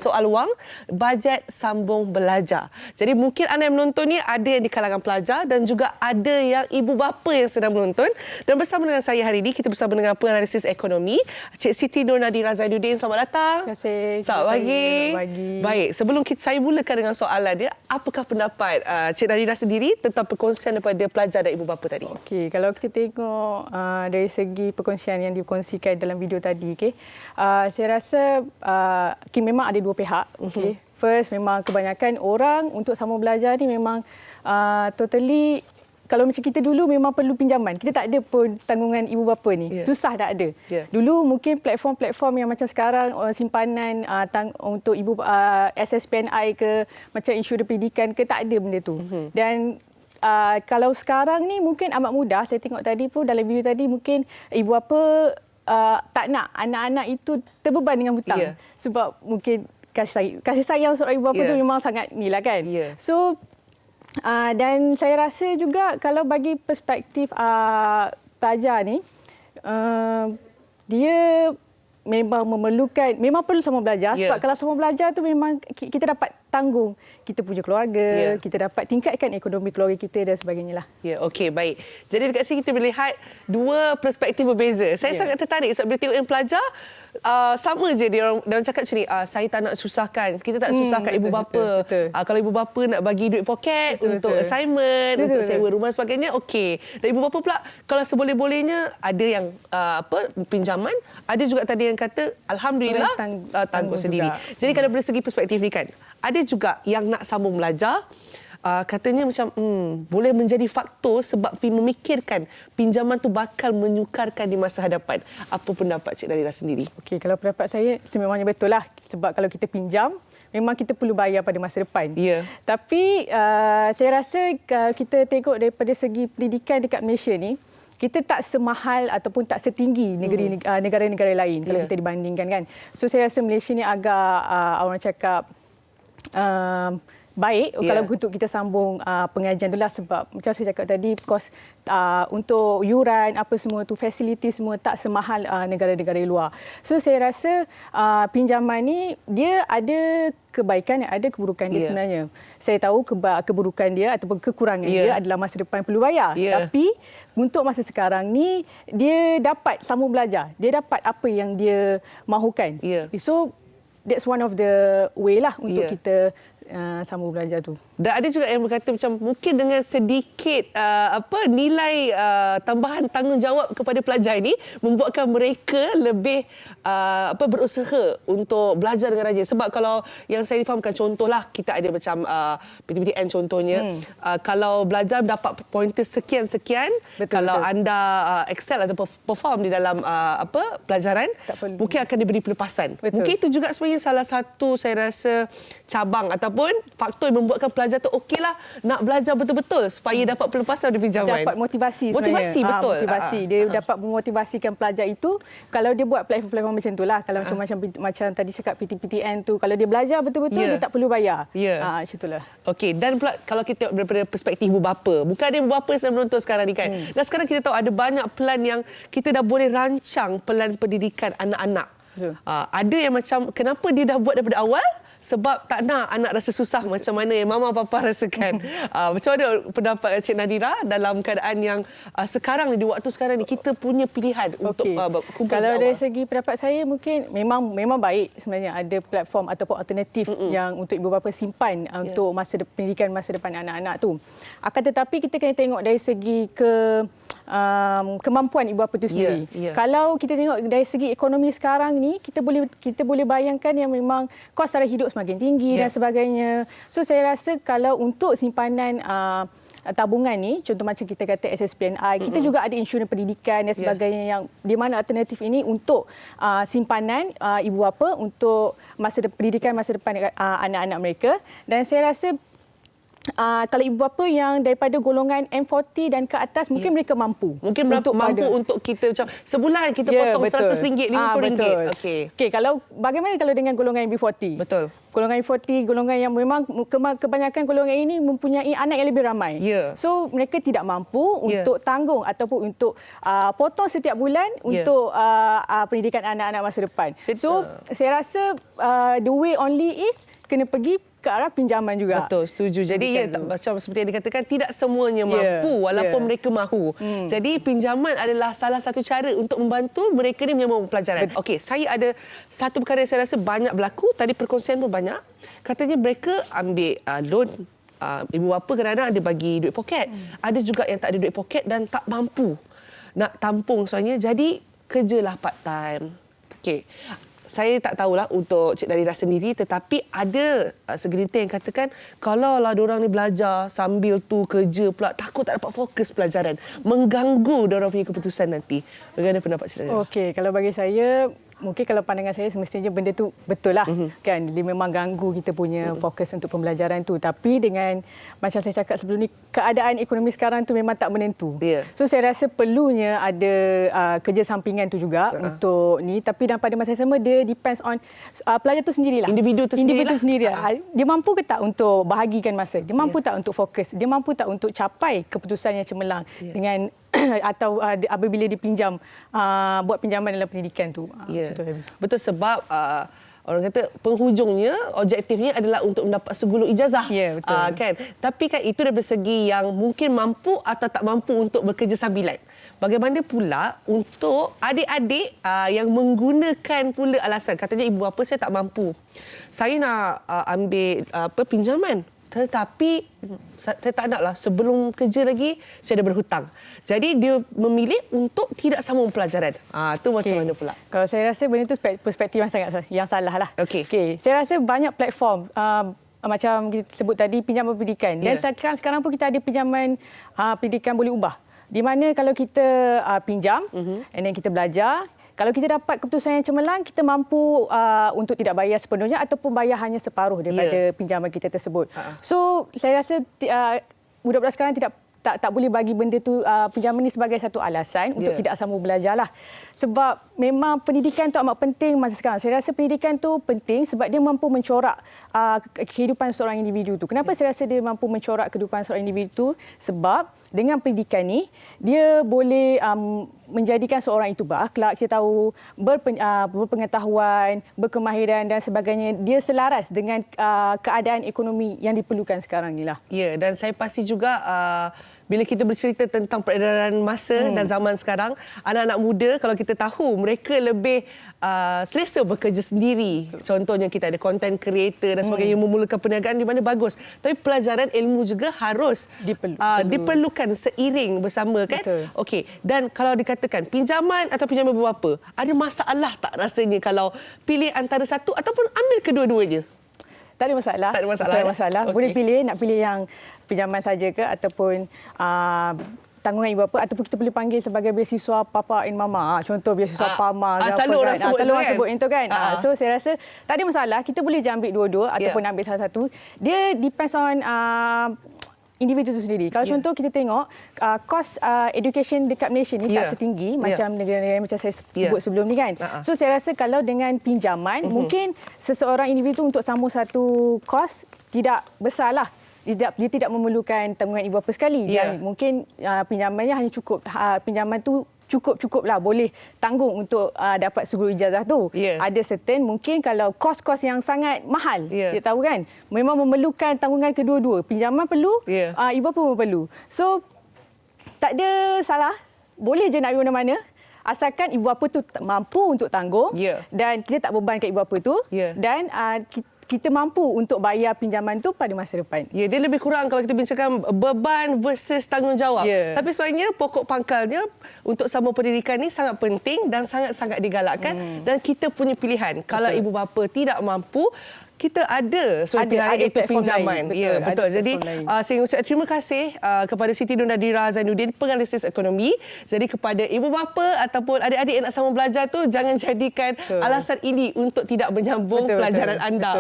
soal wang, bajet sambung belajar. Jadi mungkin anda yang menonton ni ada yang di kalangan pelajar dan juga ada yang ibu bapa yang sedang menonton. Dan bersama dengan saya hari ini, kita bersama dengan penganalisis ekonomi, Cik Siti Nur Nadira Zainuddin. Selamat datang. Terima kasih. Selamat pagi. Baik, sebelum saya mulakan dengan soalan dia, apakah pendapat Cik Nadira sendiri tentang perkongsian daripada pelajar dan ibu bapa tadi? Okey, kalau kita tengok dari segi perkongsian yang dikongsikan dalam video tadi, saya rasa memang ada dua pihak. Okay. First, memang kebanyakan orang untuk sambung belajar ni memang totally, kalau macam kita dulu memang perlu pinjaman. Kita tak ada pun tanggungan ibu bapa ni. Susah tak ada. Dulu mungkin platform-platform yang macam sekarang, simpanan untuk ibu SSPNI ke, macam insurans pendidikan ke, tak ada benda tu. Dan kalau sekarang ni mungkin amat mudah. Saya tengok tadi pun dalam video tadi, mungkin ibu bapa tak nak anak-anak itu terbeban dengan hutang. Sebab mungkin kasih sayang seorang ibu bapa tu memang sangat ni lah kan. So dan saya rasa juga kalau bagi perspektif pelajar ni, dia memang memang perlu sama belajar. Sebab kalau sama belajar tu memang kita dapat tanggung kita punya keluarga, kita dapat tingkatkan ekonomi keluarga kita dan sebagainya lah. Okey, baik. Jadi dekat sini kita melihat dua perspektif berbeza. Saya sangat tertarik sebab bila tengok yang pelajar, sama je dia orang cakap macam ni, saya tak nak susahkan. Kita tak susahkan ibu bapa. Kalau ibu bapa nak bagi duit poket untuk assignment, untuk sewa rumah sebagainya, okey. Dan ibu bapa pula, kalau seboleh-bolehnya ada yang pinjaman, ada juga tadi yang kata alhamdulillah tanggung sendiri. Jadi kalau dari segi perspektif ni kan, ada juga yang nak sambung belajar, katanya macam boleh menjadi faktor sebab memikirkan pinjaman tu bakal menyukarkan di masa hadapan. Apa pendapat Cik Nadira sendiri? Okey, kalau pendapat saya sememangnya betul lah. Sebab kalau kita pinjam, memang kita perlu bayar pada masa depan. Tapi saya rasa kalau kita tengok daripada segi pendidikan dekat Malaysia ni, kita tak semahal ataupun tak setinggi negara-negara lain kalau kita dibandingkan kan. So saya rasa Malaysia ni agak orang cakap baik kalau untuk kita sambung pengajian tu lah. Sebab macam saya cakap tadi, kos untuk yuran apa semua tu, fasiliti semua tak semahal negara-negara luar. So saya rasa pinjaman ni dia ada kebaikan, ada keburukan dia sebenarnya. Saya tahu keburukan dia ataupun kekurangan dia adalah masa depan perlu bayar. Tapi untuk masa sekarang ni dia dapat sambung belajar. Dia dapat apa yang dia mahukan. So that's one of the way lah untuk kita sambung belajar tu. Dan ada juga yang berkata macam mungkin dengan sedikit nilai tambahan tanggungjawab kepada pelajar ini membuatkan mereka lebih berusaha untuk belajar dengan rajin. Sebab kalau yang saya difahamkan, contohlah kita ada macam PTPTN contohnya, kalau belajar dapat pointer sekian-sekian, kalau anda excel atau perform di dalam pelajaran, mungkin akan diberi pelepasan. Mungkin itu juga sebenarnya salah satu saya rasa cabang ataupun faktor yang membuatkan pelajar tu okeylah nak belajar betul-betul supaya dapat pelepasan dari pinjaman. Dapat motivasi sebenarnya. Motivasi, betul. Motivasi. Dia dapat memotivasikan pelajar itu kalau dia buat platform-platform macam itulah. Kalau macam tadi cakap PTPTN tu, kalau dia belajar betul-betul dia tak perlu bayar. Macam itulah. Okey, dan pula kalau kita tengok daripada perspektif ibu bapa, bukan ada ibu bapa yang sedang menonton sekarang ni kan. Dan sekarang kita tahu ada banyak pelan yang kita dah boleh rancang pelan pendidikan anak-anak. Ada yang macam kenapa dia dah buat daripada awal? Sebab tak nak anak rasa susah macam mana yang mama papa rasakan. Macam mana pendapat Cik Nadira dalam keadaan yang sekarang ni, di waktu sekarang ni kita punya pilihan untuk kumpul kalau dari segi pendapat saya, mungkin memang baik sebenarnya ada platform ataupun alternatif yang untuk ibu bapa simpan untuk pendidikan masa depan anak-anak tu. Akan tetapi kita kena tengok dari segi kemampuan ibu bapa itu sendiri. Kalau kita tengok dari segi ekonomi sekarang ni, kita boleh bayangkan yang memang kos sara hidup semakin tinggi dan sebagainya. So saya rasa kalau untuk simpanan tabungan ni, contoh macam kita kata SSPNI, kita juga ada insurans pendidikan dan sebagainya yang di mana alternatif ini untuk simpanan ibu bapa untuk pendidikan masa depan anak-anak mereka. Dan saya rasa kalau ibu bapa yang daripada golongan M40 dan ke atas mungkin mereka mampu. Mungkin mampu untuk kita macam sebulan kita potong RM100, RM50. Okey, kalau bagaimana kalau dengan golongan MB40? Betul. Golongan M40, golongan yang memang kebanyakan golongan ini mempunyai anak yang lebih ramai. So mereka tidak mampu untuk tanggung ataupun untuk potong setiap bulan untuk pendidikan anak-anak masa depan. So saya rasa the way only is kena pergi ke arah pinjaman juga. Betul, setuju. Jadi macam seperti yang dikatakan, tidak semuanya mampu walaupun mereka mahu. Jadi pinjaman adalah salah satu cara untuk membantu mereka ni menyambung pelajaran. Okey, saya ada satu perkara yang saya rasa banyak berlaku. Tadi perkongsian pun banyak. Katanya mereka ambil loan. Ibu bapa kadang-kadang ada bagi duit poket. Ada juga yang tak ada duit poket dan tak mampu nak tampung soalnya. Jadi kerjalah part time. Okey. Saya tak tahulah untuk Cik Nadira sendiri, tetapi ada segelintir yang katakan kalau lah diorang ni belajar sambil tu kerja pula, takut tak dapat fokus pelajaran, mengganggu diorang punya keputusan nanti. Bagaimana pendapat Cik Nadira? Okey, kalau bagi saya, mungkin kalau pandangan saya semestinya benda tu betul lah. Kan, dia memang ganggu kita punya fokus untuk pembelajaran tu. Tapi dengan, macam saya cakap sebelum ni, keadaan ekonomi sekarang tu memang tak menentu. So saya rasa perlunya ada kerja sampingan tu juga untuk ni. Tapi dan pada masa yang sama, dia depends on pelajar tu sendirilah. Individu tu sendirilah. Dia mampu ke tak untuk bahagikan masa? Dia mampu tak untuk fokus? Dia mampu tak untuk capai keputusan yang cemerlang dengan atau apabila dipinjam buat pinjaman dalam pendidikan tu. Betul, sebab orang kata penghujungnya, objektifnya adalah untuk mendapat segulung ijazah. Kan? Tapi kan itu dari segi yang mungkin mampu atau tak mampu untuk bekerja sambilan. Bagaimana pula untuk adik-adik yang menggunakan pula alasan, katanya ibu bapa saya tak mampu. Saya nak ambil pinjaman. Tetapi saya tak naklah, sebelum kerja lagi saya dah berhutang. Jadi dia memilih untuk tidak sambung pelajaran. Tu macam mana pula? Kalau saya rasa benda tu perspektif yang salah lah. Okey. Saya rasa banyak platform macam kita sebut tadi, pinjaman pendidikan. Dan sekarang pun kita ada pinjaman pendidikan boleh ubah. Di mana kalau kita pinjam and then kita belajar, kalau kita dapat keputusan yang cemerlang, kita mampu untuk tidak bayar sepenuhnya ataupun bayar hanya separuh daripada pinjaman kita tersebut. So, saya rasa budak-budak sekarang tak boleh bagi benda tu pinjaman ini sebagai satu alasan untuk tidak sambung belajar lah. Sebab memang pendidikan tu amat penting masa sekarang. Saya rasa pendidikan tu penting sebab dia mampu mencorak kehidupan seorang individu tu. Kenapa saya rasa dia mampu mencorak kehidupan seorang individu tu? Sebab dengan pendidikan ni, dia boleh menjadikan seorang itu berakhlak, kita tahu, berpengetahuan, berkemahiran dan sebagainya. Dia selaras dengan keadaan ekonomi yang diperlukan sekarang ni lah. Ya, dan saya pasti juga bila kita bercerita tentang peredaran masa dan zaman sekarang, anak-anak muda kalau kita tahu mereka lebih selesa bekerja sendiri. Contohnya kita ada content creator dan sebagainya, memulakan perniagaan di mana bagus. Tapi pelajaran ilmu juga harus diperlukan seiring bersama kan? Okey. Dan kalau dikatakan pinjaman atau pinjaman beberapa, ada masalah tak rasanya kalau pilih antara satu ataupun ambil kedua-duanya? Tak ada masalah. Tak ada masalah. Boleh pilih, nak pilih yang pinjaman saja ke ataupun tanggungan ibu bapa ataupun kita boleh panggil sebagai beasiswa papa and mama. Contoh beasiswa PAMA. Selalu orang sebut itu kan. Sebut itu kan. So saya rasa tak ada masalah. Kita boleh je ambil dua-dua ataupun ambil salah satu. Dia depends on individu itu sendiri. Kalau contoh kita tengok kos education dekat Malaysia ni tak setinggi macam negara-negara macam saya sebut sebelum ni kan. So saya rasa kalau dengan pinjaman mungkin seseorang individu untuk sambung satu kos tidak besarlah. Dia tidak memerlukan tanggungan ibu bapa sekali. Dan mungkin pinjamannya hanya cukup. Pinjaman tu cukup-cukuplah boleh tanggung untuk dapat segulung ijazah tu. Ada certain mungkin kalau kos-kos yang sangat mahal, kita tahu kan, memang memerlukan tanggungan kedua-dua. Pinjaman perlu, ibu bapa pun perlu. So tak ada salah, boleh je nak pergi mana-mana. Asalkan ibu bapa tu mampu untuk tanggung dan kita tak bebankan ibu bapa tu dan kita mampu untuk bayar pinjaman tu pada masa depan. Ya, dia lebih kurang kalau kita bincangkan beban versus tanggungjawab. Tapi sebenarnya pokok pangkalnya untuk sambung pendidikan ni sangat penting dan sangat-sangat digalakkan dan kita punya pilihan. Kalau ibu bapa tidak mampu, kita ada pilihan iaitu pinjaman. Ya, betul. Jadi saya ucap terima kasih kepada Siti Nadira Zainuddin, penganalisis ekonomi. Jadi kepada ibu bapa ataupun adik-adik yang nak sambung belajar tu, jangan jadikan alasan ini untuk tidak menyambung pelajaran anda.